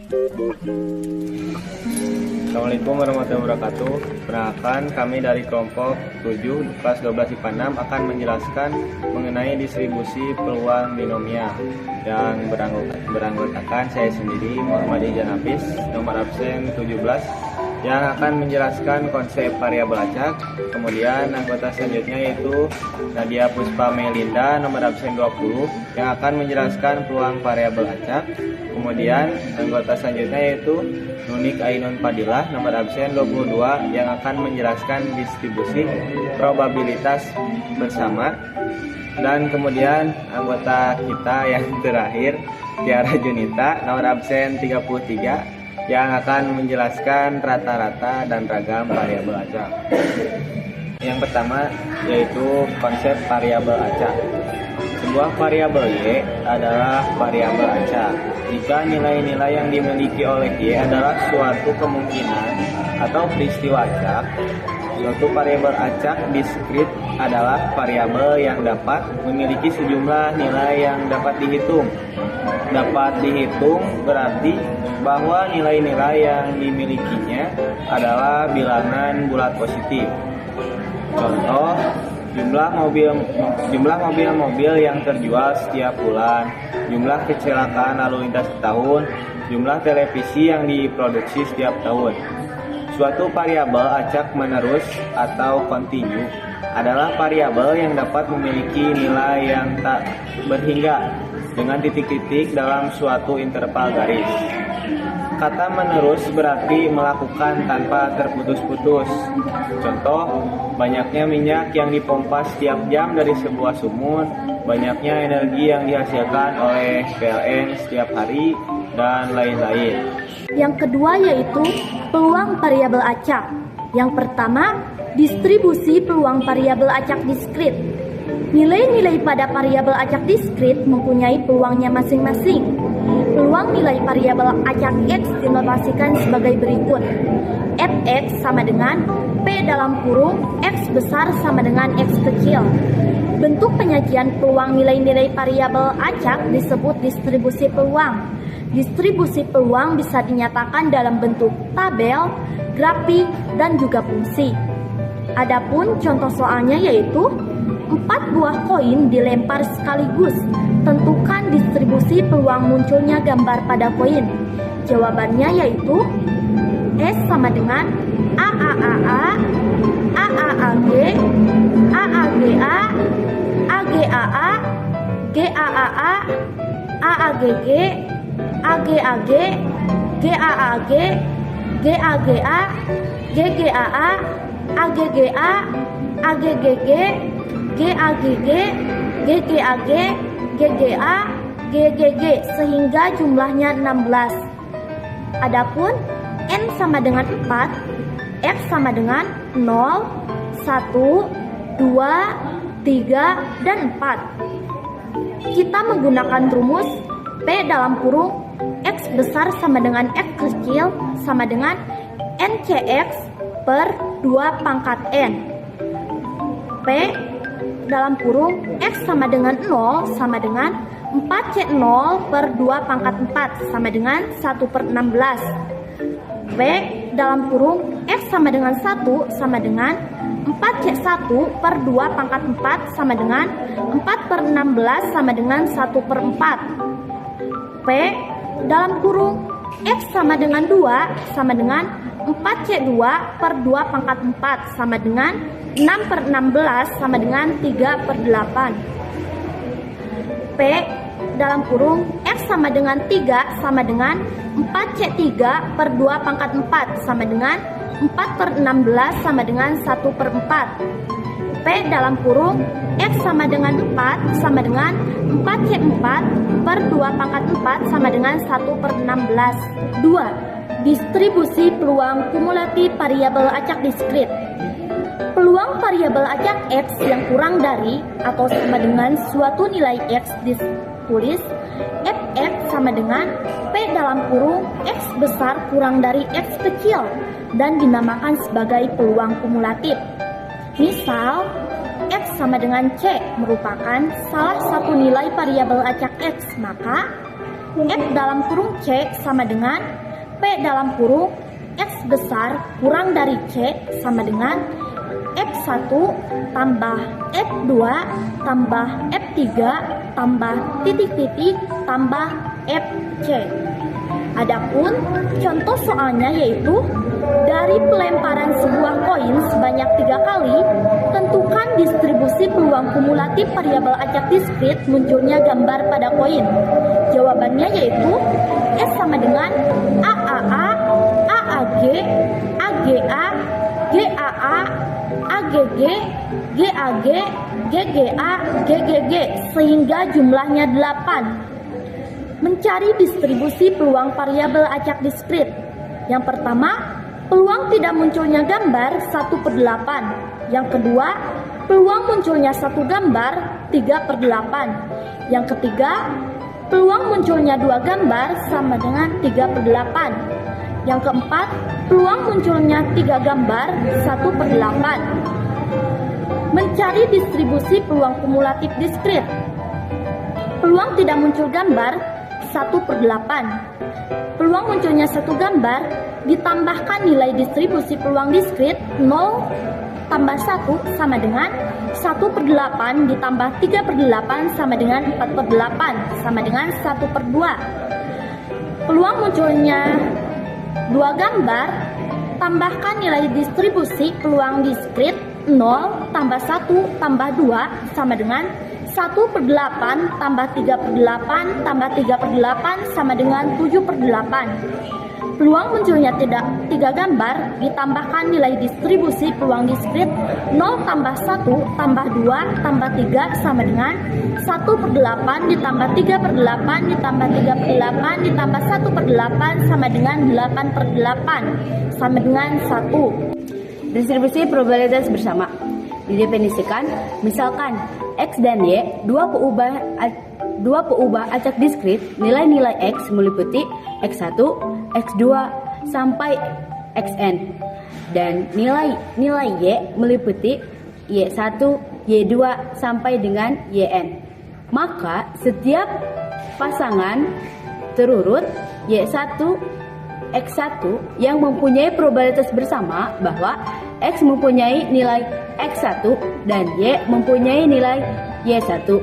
Assalamualaikum warahmatullahi wabarakatuh. Perkenalkan, kami dari kelompok 7 kelas 12 IPA 6 akan menjelaskan mengenai distribusi peluang binomial yang beranggotakan saya sendiri, Muhammad Izan Hafiz, nomor absen 17, yang akan menjelaskan konsep variabel acak. Kemudian anggota selanjutnya yaitu Nadia Puspa Melinda, nomor absen 20, yang akan menjelaskan peluang variabel acak. Kemudian anggota selanjutnya yaitu Nunik Ainun Fadilah, nomor absen 22, yang akan menjelaskan distribusi probabilitas bersama. Dan kemudian anggota kita yang terakhir, Tiara Junita, nomor absen 33, yang akan menjelaskan rata-rata dan ragam variabel acak. Yang pertama yaitu konsep variabel acak. Sebuah variabel Y adalah variabel acak jika nilai-nilai yang dimiliki oleh Y adalah suatu kemungkinan atau peristiwa acak. Suatu variabel acak diskrit adalah variabel yang dapat memiliki sejumlah nilai yang dapat dihitung. Dapat dihitung berarti bahwa nilai-nilai yang dimilikinya adalah bilangan bulat positif. Contoh, jumlah mobil yang terjual setiap bulan, jumlah kecelakaan lalu lintas setahun, jumlah televisi yang diproduksi setiap tahun. Suatu variabel acak menerus atau kontinu adalah variabel yang dapat memiliki nilai yang tak berhingga dengan titik-titik dalam suatu interval garis. Kata menerus berarti melakukan tanpa terputus-putus. Contoh, banyaknya minyak yang dipompa setiap jam dari sebuah sumur, banyaknya energi yang dihasilkan oleh PLN setiap hari, dan lain-lain. Yang kedua yaitu peluang variabel acak. Yang pertama, distribusi peluang variabel acak diskrit. Nilai-nilai pada variabel acak diskrit mempunyai peluangnya masing-masing. Peluang nilai variabel acak X dinotasikan sebagai berikut. Fx sama dengan P dalam kurung X besar sama dengan X kecil. Bentuk penyajian peluang nilai-nilai variabel acak disebut distribusi peluang. Distribusi peluang bisa dinyatakan dalam bentuk tabel, grafik, dan juga fungsi. Adapun contoh soalnya yaitu 4 buah koin dilempar sekaligus. Tentukan distribusi peluang munculnya gambar pada koin. Jawabannya yaitu S sama dengan AAAA, AAAG, AAGA, AGAA, GAAA, AAGG, AGAG, GAAG, GAGA, GGAA, AGGA, AGGG, GAGG, GGAG, GGA, GGG, sehingga jumlahnya 16. Adapun N sama dengan 4, F sama dengan 0, 1, 2, 3, dan 4. Kita menggunakan rumus P dalam kurung X besar sama dengan X kecil sama dengan NCX per 2 pangkat N. P dalam kurung X sama dengan 0 sama dengan 4C0 per 2 pangkat 4 sama dengan 1 per 16. P dalam kurung X sama dengan 1 sama dengan 4C1 per 2 pangkat 4 sama dengan 4 per 16 sama dengan 1 per 4. P dalam kurung X sama dengan 2 sama dengan 4C2 per 2 pangkat 4 sama dengan 6 per 16 sama dengan 3 per 8. P dalam kurung X sama dengan 3 sama dengan 4C3 per 2 pangkat 4 sama dengan 4 per 16 sama dengan 1 per 4. P dalam kurung X sama dengan 4 sama dengan 4C4 per 2 pangkat 4 sama dengan 1 per 16. 2. Distribusi peluang kumulatif variabel acak diskrit. Peluang variabel acak X yang kurang dari atau sama dengan suatu nilai X ditulis Fx sama dengan P dalam kurung X besar kurang dari X kecil dan dinamakan sebagai peluang kumulatif. Misal, X sama dengan C merupakan salah satu nilai variabel acak X, maka F dalam kurung C sama dengan P dalam kurung X besar kurang dari C sama dengan F1 tambah F2 tambah F3 tambah titik-titik tambah FC. Adapun contoh soalnya yaitu dari pelemparan sebuah koin sebanyak 3 kali, tentukan distribusi peluang kumulatif variabel acak diskrit munculnya gambar pada koin. Jawabannya yaitu S sama dengan AAA, AAG, AGA, GAA, AGG, GAG, GGA, GGG sehingga jumlahnya 8. Mencari distribusi peluang variabel acak diskrit. Yang pertama, peluang tidak munculnya gambar 1/8. Yang kedua, peluang munculnya satu gambar 3/8. Yang ketiga, peluang munculnya 2 gambar sama dengan 3/8. Yang keempat, peluang munculnya 3 gambar 1/8. Mencari distribusi peluang kumulatif diskrit. Peluang tidak muncul gambar 1/8. Peluang munculnya satu gambar ditambahkan nilai distribusi peluang diskrit 0 tambah 1 sama dengan 1/8 ditambah 3/8 sama dengan 4/8 sama dengan 1/2. Peluang munculnya 2 gambar, tambahkan nilai distribusi peluang diskrit 0 tambah 1 tambah 2 sama dengan 1/8 tambah 3/8 tambah 3/8 sama dengan 7/8. Peluang munculnya 3 gambar ditambahkan nilai distribusi peluang diskrit 0 tambah 1 tambah 2 tambah 3 sama dengan 1/8 ditambah 3/8 ditambah 3/8 ditambah 1/8 sama dengan 8/8 sama dengan 1. Distribusi probabilitas bersama didefinisikan, misalkan X dan Y dua peubah acak diskrit, nilai-nilai X meliputi X1, X2 sampai Xn, dan nilai-nilai Y meliputi Y1, Y2 sampai dengan Yn. Maka setiap pasangan terurut Y1, X1 yang mempunyai probabilitas bersama bahwa X mempunyai nilai X1 dan Y mempunyai nilai Y1.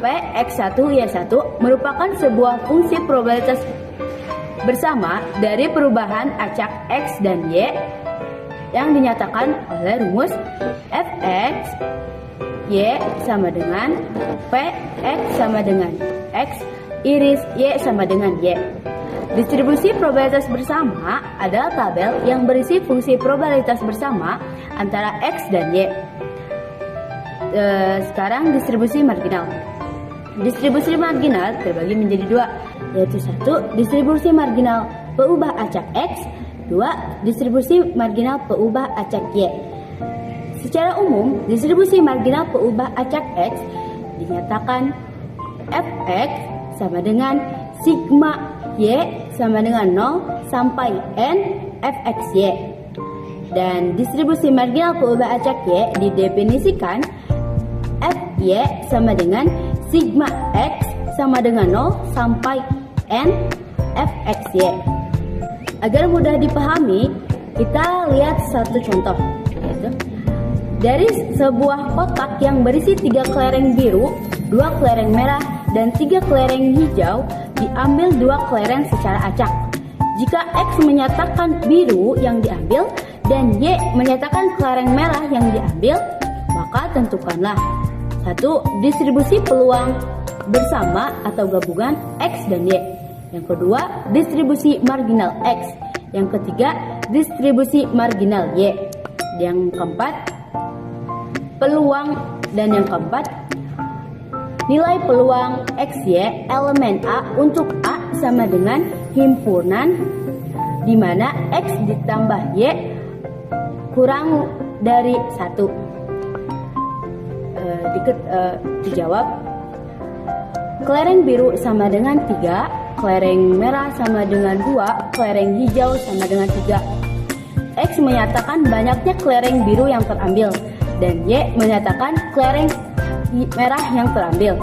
P X1 Y1 merupakan sebuah fungsi probabilitas bersama dari perubahan acak X dan Y yang dinyatakan oleh rumus Fx Y sama dengan Px sama dengan X iris Y sama dengan Y. Distribusi probabilitas bersama adalah tabel yang berisi fungsi probabilitas bersama antara X dan Y. Sekarang distribusi marginal. Distribusi marginal terbagi menjadi 2, yaitu 1. Distribusi marginal peubah acak X, 2. Distribusi marginal peubah acak Y. Secara umum, distribusi marginal peubah acak X dinyatakan Fx sama dengan sigma Y sama dengan 0 sampai N Fxy. Dan distribusi marginal peubah acak Y didefinisikan Fy sama dengan sigma X sama dengan 0 sampai N Fxy. Agar mudah dipahami, kita lihat satu contoh, yaitu dari sebuah kotak yang berisi 3 kelereng biru, 2 kelereng merah, dan 3 kelereng hijau, diambil 2 kelereng secara acak. Jika X menyatakan biru yang diambil dan Y menyatakan kelereng merah yang diambil, maka tentukanlah 1. Distribusi peluang bersama atau gabungan X dan Y. Yang kedua, distribusi marginal X. Yang ketiga, distribusi marginal Y. Yang keempat, peluang. Dan yang keempat, nilai peluang XY elemen A untuk A sama dengan himpunan di mana X ditambah Y kurang dari 1. Dijawab, kelereng biru sama dengan 3, kelereng merah sama dengan 2, kelereng hijau sama dengan 3. X menyatakan banyaknya kelereng biru yang terambil dan Y menyatakan kelereng merah yang terambil.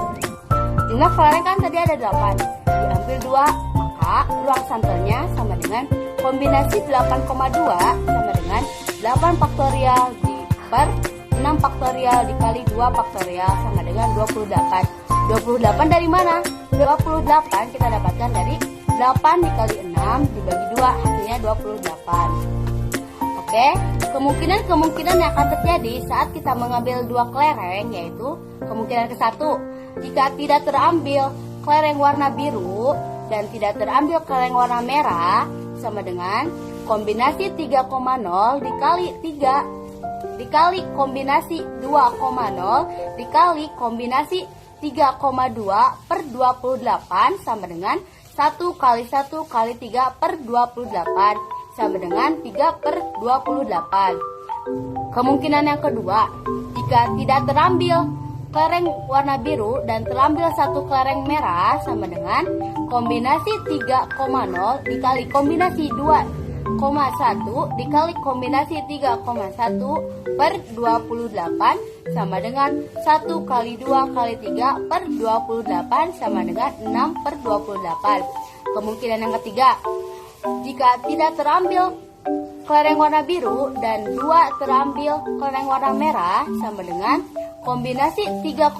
Jumlah kelereng kan tadi ada 8, diambil mengambil 2, maka ruang sampelnya sama dengan kombinasi 8,2 sama dengan 8 faktorial per 6 faktorial dikali 2 faktorial sama dengan 28. 28 dari mana? 28 kita dapatkan dari 8 dikali 6 dibagi 2, hasilnya 28. Oke, kemungkinan yang akan terjadi saat kita mengambil 2 kelereng, yaitu kemungkinan ke-1, jika tidak terambil kelereng warna biru dan tidak terambil kelereng warna merah, sama dengan kombinasi 3,0 dikali 3 dikali kombinasi 2,0 dikali kombinasi 3,2 per 28 sama dengan 1 kali 1 kali 3 per 28 sama dengan 3 per 28. Kemungkinan yang kedua, jika tidak terambil kelereng warna biru dan terambil 1 kelereng merah sama dengan kombinasi 3,0 dikali kombinasi 2,1 dikali kombinasi 3,1 per 28 sama dengan 1 kali 2 kali 3 per 28 sama dengan 6 per 28. Kemungkinan yang ketiga, jika tidak terambil kelereng warna biru dan 2 terambil kelereng warna merah sama dengan kombinasi 3,0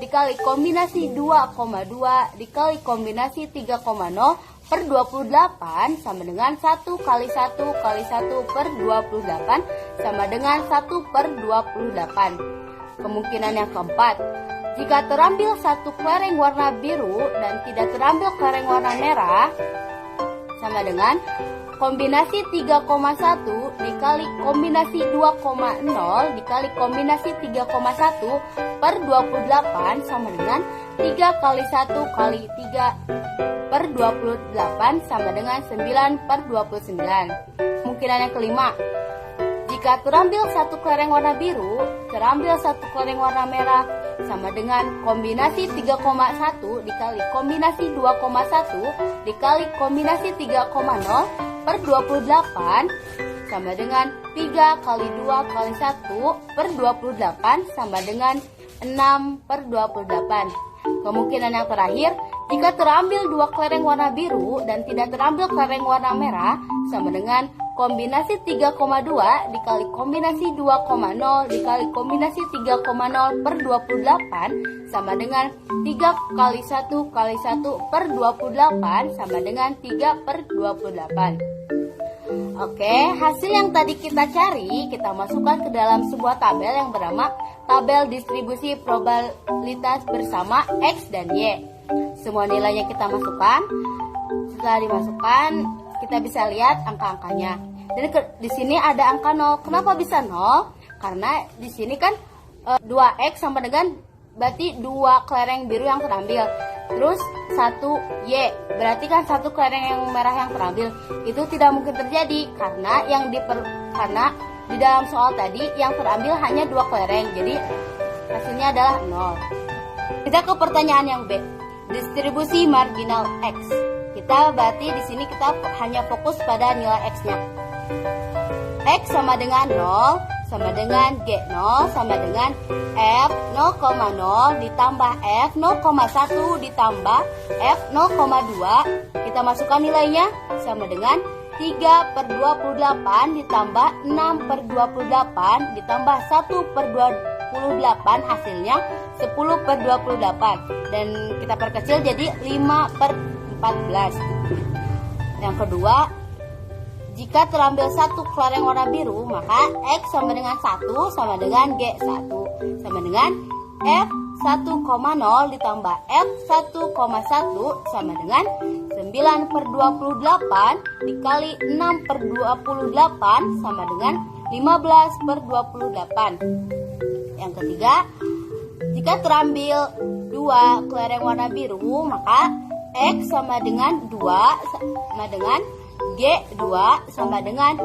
dikali kombinasi 2,2 dikali kombinasi 3,0 per 28 sama dengan 1 kali 1 kali 1 per 28 sama dengan 1 per 28. Kemungkinan yang keempat, jika terambil 1 kelereng warna biru dan tidak terambil kelereng warna merah sama dengan kombinasi 3,1 dikali kombinasi 2,0 dikali kombinasi 3,1 per 28 sama dengan 3 kali 1 kali 3 per 28 sama dengan 9 per 29. Kemungkinan yang kelima, jika terambil 1 kelereng warna biru, terambil 1 kelereng warna merah sama dengan kombinasi 3,1 dikali kombinasi 2,1 dikali kombinasi 3,0 per 28 sama dengan 3 kali 2 kali 1 per 28 sama dengan 6 per 28. Kemungkinan yang terakhir, jika terambil 2 kelereng warna biru dan tidak terambil kelereng warna merah sama dengan kombinasi 3,2 dikali kombinasi 2,0 dikali kombinasi 3,0 per 28 sama dengan 3 kali 1 kali 1 per 28 sama dengan 3 per 28. Oke, hasil yang tadi kita cari kita masukkan ke dalam sebuah tabel yang bernama tabel distribusi probabilitas bersama X dan Y. Semua nilainya kita masukkan. Setelah dimasukkan, kita bisa lihat angka-angkanya. Dan di sini ada angka 0. Kenapa bisa 0? Karena di sini kan 2X sama dengan berarti 2 kelereng biru yang terambil. Terus 1 Y, berarti kan 1 kelereng yang merah yang terambil. Itu tidak mungkin terjadi karena karena di dalam soal tadi yang terambil hanya 2 kelereng. Jadi hasilnya adalah 0. Kita ke pertanyaan yang B. Distribusi marginal X. Kita berarti di sini kita hanya fokus pada nilai X-nya. X sama dengan 0 sama dengan G0 sama dengan F 0,0 ditambah F 0,1 ditambah F 0,2. Kita masukkan nilainya sama dengan 3 per 28 ditambah 6 per 28 ditambah 1 per 28, hasilnya 10 per 28. Dan kita perkecil jadi 5 per 14. Yang kedua, jika terambil 1 kelereng warna biru, maka X sama dengan 1 sama dengan G1 sama dengan F 1,0 ditambah F 1,1 sama dengan 9 per 28 dikali 6 per 28 sama dengan 15 per 28. Yang ketiga, jika terambil 2 kelereng warna biru, maka X sama dengan 2 sama dengan G2 sama dengan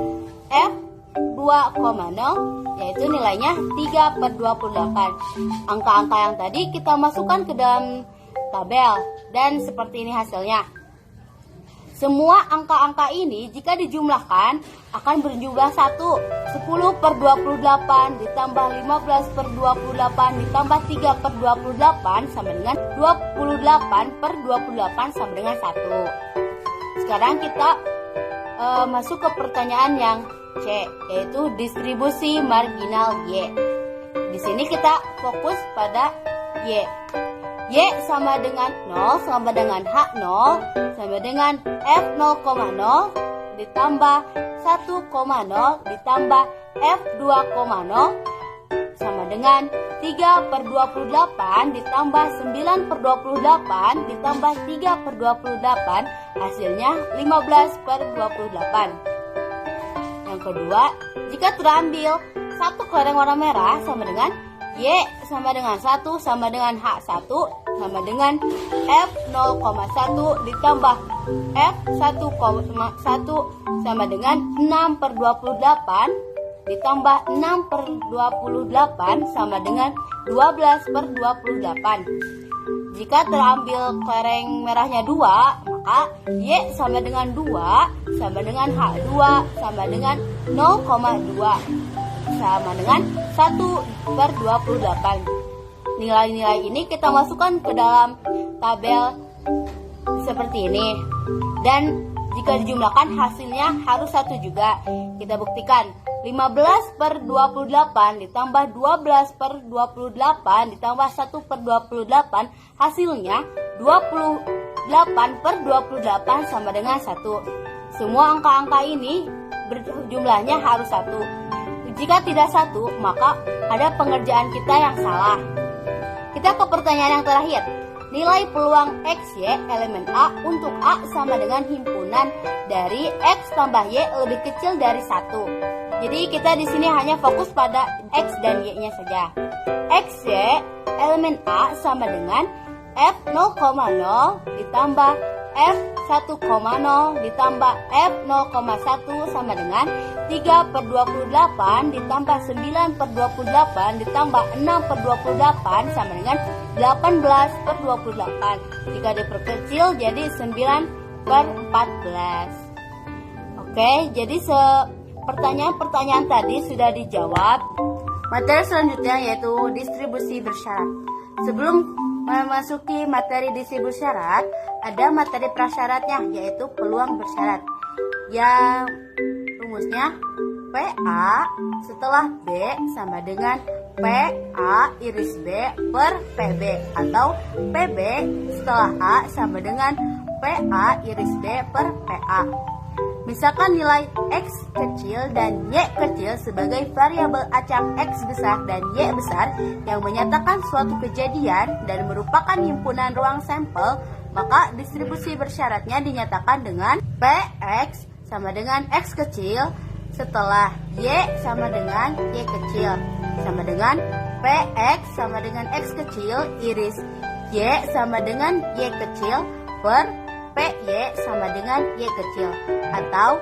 F 2,0, yaitu nilainya 3 per 28. Angka-angka yang tadi kita masukkan ke dalam tabel dan seperti ini hasilnya. Semua angka-angka ini jika dijumlahkan akan berjumlah 1. 10 per 28 ditambah 15 per 28 ditambah 3 per 28 sama dengan 28 per 28 sama dengan 1. Sekarang kita masuk ke pertanyaan yang C, yaitu distribusi marginal Y. Di sini kita fokus pada Y. Y sama dengan 0 sama dengan H0 sama dengan F0,0 ditambah 1,0 ditambah F2,0 sama dengan 3 per 28 ditambah 9 per 28 ditambah 3 per 28 hasilnya 15 per 28. Yang kedua, jika terambil satu kelereng warna merah sama dengan Y sama dengan 1 sama dengan H1 sama dengan F0,1 ditambah F1,1 sama dengan 6 per 28 ditambah 6 per 28 sama dengan 12 per 28. Jika terambil kelereng merahnya 2, maka Y sama dengan 2 sama dengan H2 sama dengan 0,2 sama dengan 1 per 28. Nilai-nilai ini kita masukkan ke dalam tabel seperti ini. Dan jika dijumlahkan hasilnya harus 1 juga. Kita buktikan 15 per 28 ditambah 12 per 28 ditambah 1 per 28 hasilnya 28 per 28 sama dengan 1. Semua angka-angka ini jumlahnya harus 1. Jika tidak 1, maka ada pengerjaan kita yang salah. Kita ke pertanyaan yang terakhir. Nilai peluang XY elemen A untuk A sama dengan himpunan dari X tambah Y lebih kecil dari 1. Jadi kita di sini hanya fokus pada X dan Y-nya saja. XY elemen A sama dengan F0,0 ditambah F1,0 ditambah F0,1 sama dengan 3 per 28 ditambah 9 per 28 ditambah 6 per 28 sama dengan 18 per 28. Jika diperkecil jadi 9 per 14. Oke, jadi pertanyaan-pertanyaan tadi sudah dijawab. Materi selanjutnya yaitu distribusi bersyarat. Sebelum memasuki materi distribusi syarat, ada materi prasyaratnya yaitu peluang bersyarat. Yang rumusnya PA setelah B sama dengan PA iris B per PB atau PB setelah A sama dengan PA iris B per PA. Misalkan nilai X kecil dan Y kecil sebagai variabel acak X besar dan Y besar yang menyatakan suatu kejadian dan merupakan himpunan ruang sampel, maka distribusi bersyaratnya dinyatakan dengan PX sama dengan X kecil setelah Y sama dengan Y kecil sama dengan PX sama dengan X kecil iris Y sama dengan Y kecil per PY sama dengan Y kecil atau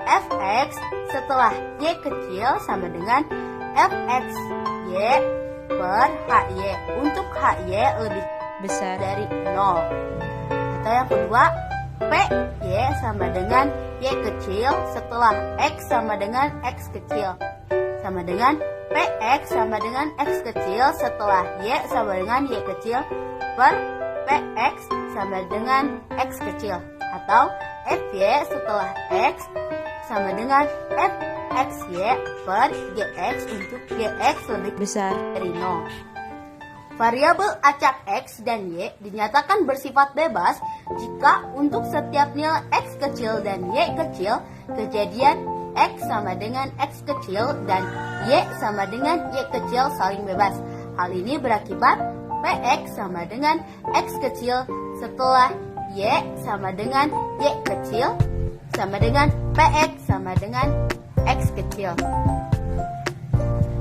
Fx setelah Y kecil sama dengan Fxy per Hy untuk Hy lebih besar dari 0. Atau yang kedua, Py sama dengan Y kecil setelah X sama dengan X kecil sama dengan Px sama dengan X kecil setelah Y sama dengan Y kecil per Px sama dengan X kecil atau Fy setelah X sama dengan Fxy per Gx untuk Gx lebih besar dari 0. Variabel acak X dan Y dinyatakan bersifat bebas jika untuk setiap nilai X kecil dan Y kecil kejadian X sama dengan X kecil dan Y sama dengan Y kecil saling bebas. Hal ini berakibat Px sama dengan X kecil setelah Y sama dengan Y kecil sama dengan Px sama dengan X kecil.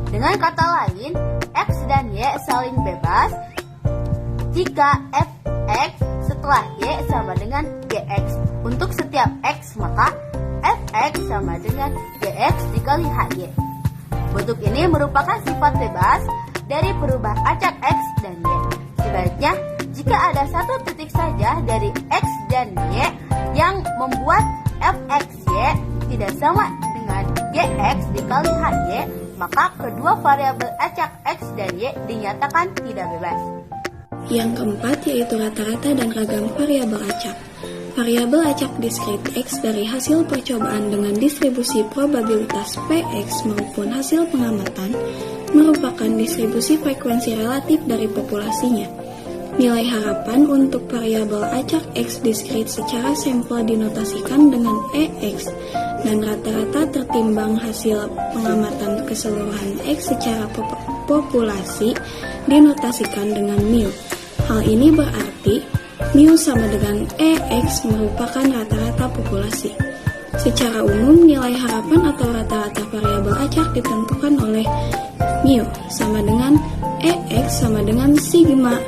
Dengan kata lain, X dan Y saling bebas jika Fx setelah Y sama dengan Gx. Untuk setiap X maka Fx sama dengan Gx dikali Hy. Bentuk ini merupakan sifat bebas dari perubah acak X dan Y. Sebaliknya, jika jika ada satu titik saja dari X dan Y yang membuat fxy tidak sama dengan gx dikali hy, maka kedua variabel acak X dan Y dinyatakan tidak bebas. Yang keempat yaitu rata-rata dan ragam variabel acak. Variabel acak diskrit X dari hasil percobaan dengan distribusi probabilitas Px maupun hasil pengamatan merupakan distribusi frekuensi relatif dari populasinya. Nilai harapan untuk variabel acak X diskrit secara sampel dinotasikan dengan EX dan rata-rata tertimbang hasil pengamatan keseluruhan X secara populasi dinotasikan dengan mu. Hal ini berarti mu sama dengan EX merupakan rata-rata populasi. Secara umum, nilai harapan atau rata-rata variabel acak ditentukan oleh mu sama dengan EX sama dengan sigma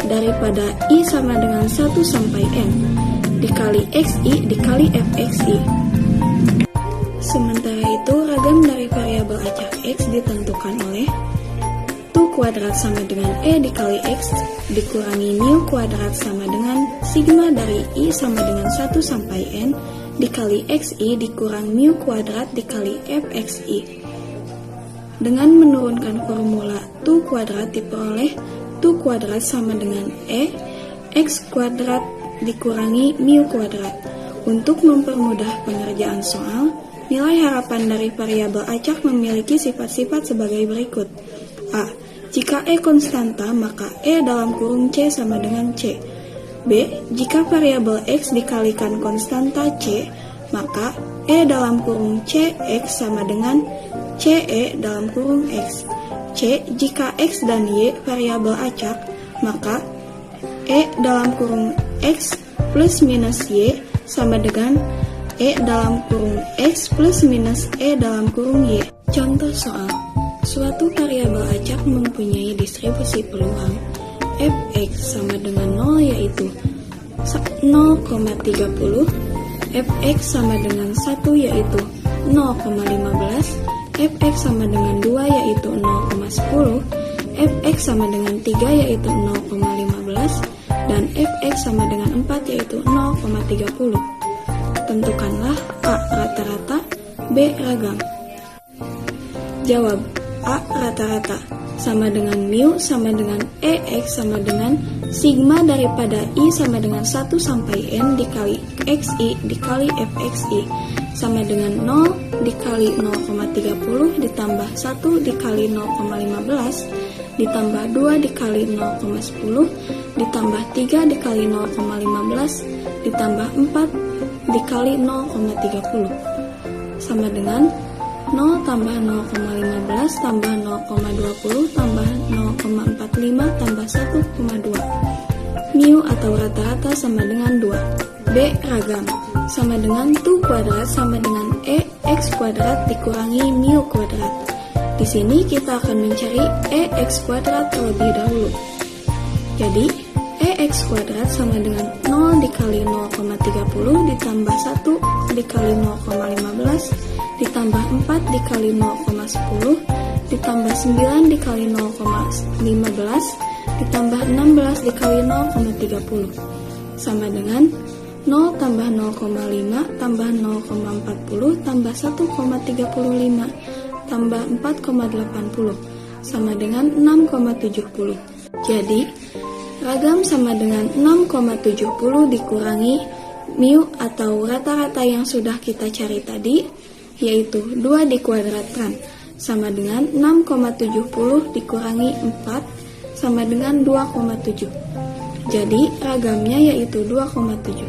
daripada I sama dengan 1 sampai N dikali XI dikali FXI. Sementara itu, ragam dari variabel acak X ditentukan oleh tu kuadrat sama dengan E dikali X dikurangi mu kuadrat sama dengan sigma dari I sama dengan 1 sampai N dikali XI dikurang mu kuadrat dikali FXI. Dengan menurunkan formula tu kuadrat diperoleh tu kuadrat sama dengan E X kuadrat dikurangi mu kuadrat. Untuk mempermudah pengerjaan soal, nilai harapan dari variabel acak memiliki sifat-sifat sebagai berikut. A. Jika E konstanta, maka E dalam kurung C sama dengan C. B. Jika variabel X dikalikan konstanta C, maka E dalam kurung CX sama dengan CE dalam kurung X. C. Jika X dan Y variabel acak, maka E dalam kurung X plus minus Y sama dengan E dalam kurung X plus minus E dalam kurung Y. Contoh soal. Suatu variabel acak mempunyai distribusi peluang fx sama dengan 0 yaitu 0,30, fx sama dengan 1 yaitu 0,15, fx sama dengan 2 yaitu 0,10, fx sama dengan 3 yaitu 0,15, dan fx sama dengan 4 yaitu 0,30. Tentukanlah A rata-rata, B ragam. Jawab. A rata-rata sama dengan mu sama dengan EX sama dengan sigma daripada I sama dengan 1 sampai N dikali XI dikali FXI sama dengan 0 dikali 0,30 ditambah 1 dikali 0,15 ditambah 2 dikali 0,10 ditambah 3 dikali 0,15 ditambah 4 dikali 0,30 sama dengan 0 tambah 0,15 tambah 0,20 tambah 0,45 tambah 1,2. Mu atau rata-rata sama dengan 2. B ragam sama dengan tu kuadrat sama dengan E X kuadrat dikurangi mu kuadrat. Di sini kita akan mencari E X kuadrat terlebih dahulu. Jadi EX kuadrat sama dengan 0 dikali 0,30 ditambah 1 dikali 0,15 ditambah 4 dikali 0,10 ditambah 9 dikali 0,15 ditambah 16 dikali 0,30 sama dengan 0 tambah 0,5 tambah 0,40 tambah 1,35 tambah 4,80 sama dengan 6,70. Jadi ragam sama dengan 6,70 dikurangi mu atau rata-rata yang sudah kita cari tadi, yaitu 2 dikuadratkan sama dengan 6,70 dikurangi 4 sama dengan 2,7. Jadi ragamnya yaitu 2,7.